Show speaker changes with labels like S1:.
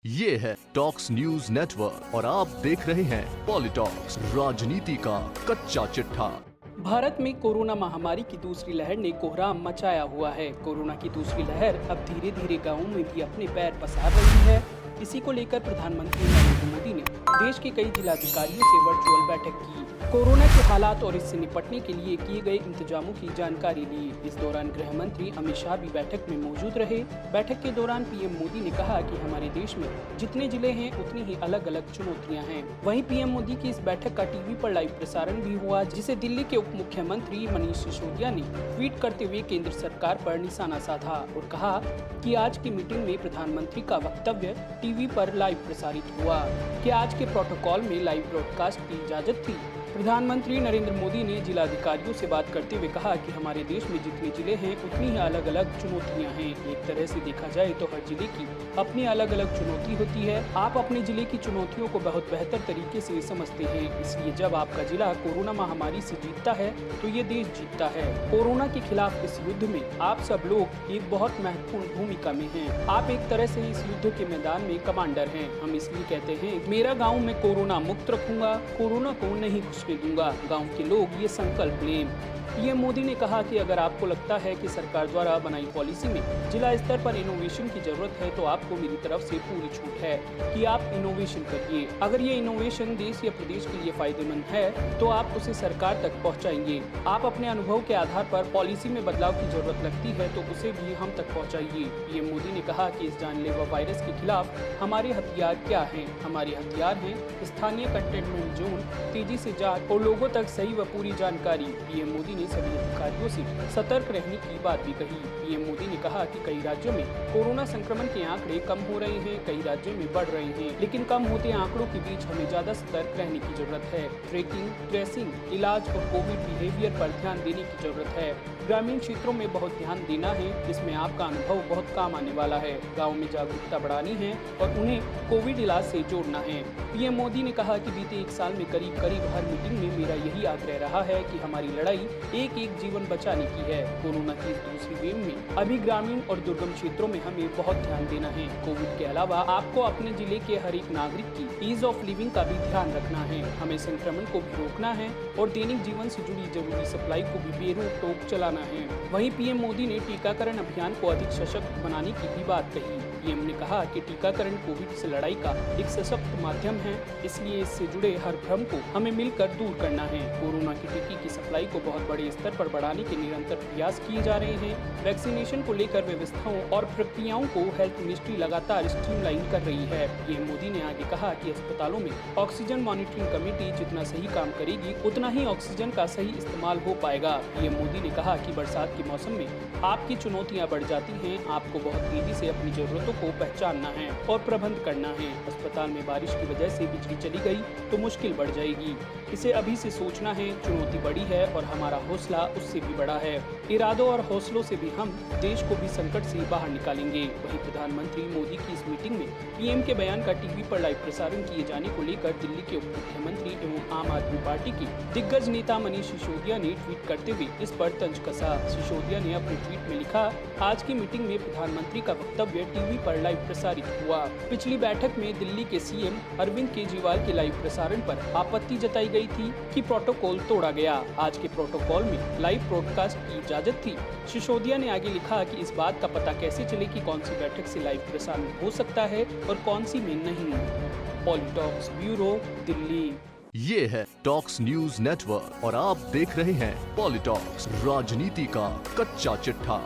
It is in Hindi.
S1: ये है टॉक्स न्यूज नेटवर्क और आप देख रहे हैं पॉलिटॉक्स, राजनीति का कच्चा चिट्ठा।
S2: भारत में कोरोना महामारी की दूसरी लहर ने कोहराम मचाया हुआ है। कोरोना की दूसरी लहर अब धीरे धीरे गाँवों में भी अपने पैर पसार रही है। इसी को लेकर प्रधानमंत्री नरेंद्र मोदी ने देश के कई जिलाधिकारियों से वर्चुअल बैठक की। कोरोना के हालात और इससे निपटने के लिए किए गए इंतजामों की जानकारी ली। इस दौरान गृह मंत्री अमित शाह भी बैठक में मौजूद रहे। बैठक के दौरान पीएम मोदी ने कहा कि हमारे देश में जितने जिले हैं उतनी ही अलग अलग चुनौतियां हैं। वहीं पीएम मोदी की इस बैठक का टीवी पर लाइव प्रसारण भी हुआ, जिसे दिल्ली के उप मुख्यमंत्री मनीष सिसोदिया ने ट्वीट करते हुए केंद्र सरकार पर निशाना साधा और कहा कि आज की मीटिंग में प्रधानमंत्री का वक्तव्य टीवी पर लाइव प्रसारित हुआ। कि आज के प्रोटोकॉल में लाइव ब्रॉडकास्ट की इजाजत थी। प्रधानमंत्री नरेंद्र मोदी ने जिलाधिकारियों से बात करते हुए कहा कि हमारे देश में जितने जिले हैं उतनी ही अलग अलग चुनौतियां हैं। एक तरह से देखा जाए तो हर जिले की अपनी अलग अलग चुनौती होती है। आप अपने जिले की चुनौतियों को बहुत बेहतर तरीके से समझते हैं, इसलिए जब आपका जिला कोरोना महामारी से जीतता है तो ये देश जीतता है। कोरोना के खिलाफ इस युद्ध में आप सब लोग एक बहुत महत्वपूर्ण भूमिका में हैं। आप एक तरह से इस युद्ध के मैदान में कमांडर हैं। हम इसलिए कहते हैं मेरा गाँव में कोरोना मुक्त रखूंगा, कोरोना को नहीं दूंगा। गांव के लोग ये संकल्प लें। पीएम मोदी ने कहा कि अगर आपको लगता है कि सरकार द्वारा बनाई पॉलिसी में जिला स्तर पर इनोवेशन की जरूरत है तो आपको मेरी तरफ से पूरी छूट है कि आप इनोवेशन करिए। अगर ये इनोवेशन देश या प्रदेश के लिए फायदेमंद है तो आप उसे सरकार तक पहुंचाएंगे। आप अपने अनुभव के आधार पर पॉलिसी में बदलाव की जरूरत लगती है तो उसे भी हम तक पहुँचाइए। पीएम मोदी ने कहा कि इस जानलेवा वायरस के खिलाफ हमारे हथियार क्या हैं? हमारे हथियार हैं स्थानीय कंटेनमेंट जोन, तेजी से जांच और लोगों तक सही व पूरी जानकारी। पीएम मोदी ने सभी अधिकारियों से सतर्क रहने की बात भी कही। पीएम मोदी ने कहा कि कई राज्यों में कोरोना संक्रमण के आंकड़े कम हो रहे हैं, कई राज्यों में बढ़ रहे हैं, लेकिन कम होते आंकड़ों के बीच हमें ज्यादा सतर्क रहने की जरूरत है। ट्रैकिंग, ट्रेसिंग, इलाज और कोविड बिहेवियर पर ध्यान देने की जरूरत है। ग्रामीण क्षेत्रों में बहुत ध्यान देना है, जिसमें आपका अनुभव बहुत काम आने वाला है। गाँव में जागरूकता बढ़ानी है और उन्हें कोविड इलाज से जोड़ना है। पीएम मोदी ने कहा कि बीते एक साल में करीब हर मीटिंग में मेरा यही आग्रह रहा है कि हमारी लड़ाई एक एक जीवन बचाने की है। कोरोना की इस दूसरी वेव में अभी ग्रामीण और दुर्गम क्षेत्रों में हमें बहुत ध्यान देना है। कोविड के अलावा आपको अपने जिले के हर एक नागरिक की ईज ऑफ लिविंग का भी ध्यान रखना है। हमें संक्रमण को भी रोकना है और दैनिक जीवन से जुड़ी जरूरी सप्लाई को भी बेरोक टोक चलाना है। वहीं पीएम मोदी ने टीकाकरण अभियान को अधिक सशक्त बनाने की भी बात कही। पीएम ने कहा कि टीकाकरण कोविड से लड़ाई का एक सशक्त माध्यम है, इसलिए इससे जुड़े हर भ्रम को हमें मिलकर दूर करना है। कोरोना की टीके की सप्लाई को बहुत बड़े स्तर पर बढ़ाने के निरंतर प्रयास किए जा रहे हैं। वैक्सीनेशन को लेकर व्यवस्थाओं और प्रक्रियाओं को हेल्थ मिनिस्ट्री लगातार स्ट्रीमलाइन कर रही है। पीएम मोदी ने आगे कहा कि अस्पतालों में ऑक्सीजन मॉनिटरिंग कमेटी जितना सही काम करेगी उतना ही ऑक्सीजन का सही इस्तेमाल हो पाएगा। पीएम मोदी ने कहा कि बरसात के मौसम में आपकी चुनौतियां बढ़ जाती हैं, आपको बहुत तेजी से अपनी जरूरतों को पहचानना है और प्रबंध करना है। अस्पताल में बारिश की वजह से बिजली चली गई तो मुश्किल बढ़ जाएगी, इसे अभी से सोचना है। चुनौती बड़ी है और हमारा हौसला उससे भी बड़ा है। इरादों और हौसलों से भी हम देश को भी संकट से बाहर निकालेंगे। वहीं प्रधानमंत्री मोदी की इस मीटिंग में पीएम के बयान का टीवी पर लाइव प्रसारण किए जाने को लेकर दिल्ली के उप मुख्यमंत्री एवं आम आदमी पार्टी के दिग्गज नेता मनीष सिसोदिया ने ट्वीट करते हुए इस पर तंज कसा। सिसोदिया ने अपने ट्वीट में लिखा, आज की मीटिंग में प्रधानमंत्री का वक्तव्य टीवी पर लाइव प्रसारित हुआ। पिछली बैठक में दिल्ली के सीएम अरविंद केजरीवाल के लाइव प्रसारण पर आपत्ति जताई गई थी कि प्रोटोकॉल तोड़ा गया। आज के प्रोटोकॉल में लाइव ब्रॉडकास्ट की इजाजत थी। सिसोदिया ने आगे लिखा कि इस बात का पता कैसे चले कि कौन सी बैठक से लाइव प्रसारण हो सकता है और कौन सी में नहीं। पॉलिटॉक्स ब्यूरो, दिल्ली।
S1: ये है टॉक्स न्यूज नेटवर्क और आप देख रहे हैं पॉलिटॉक्स, राजनीति का कच्चा चिट्ठा।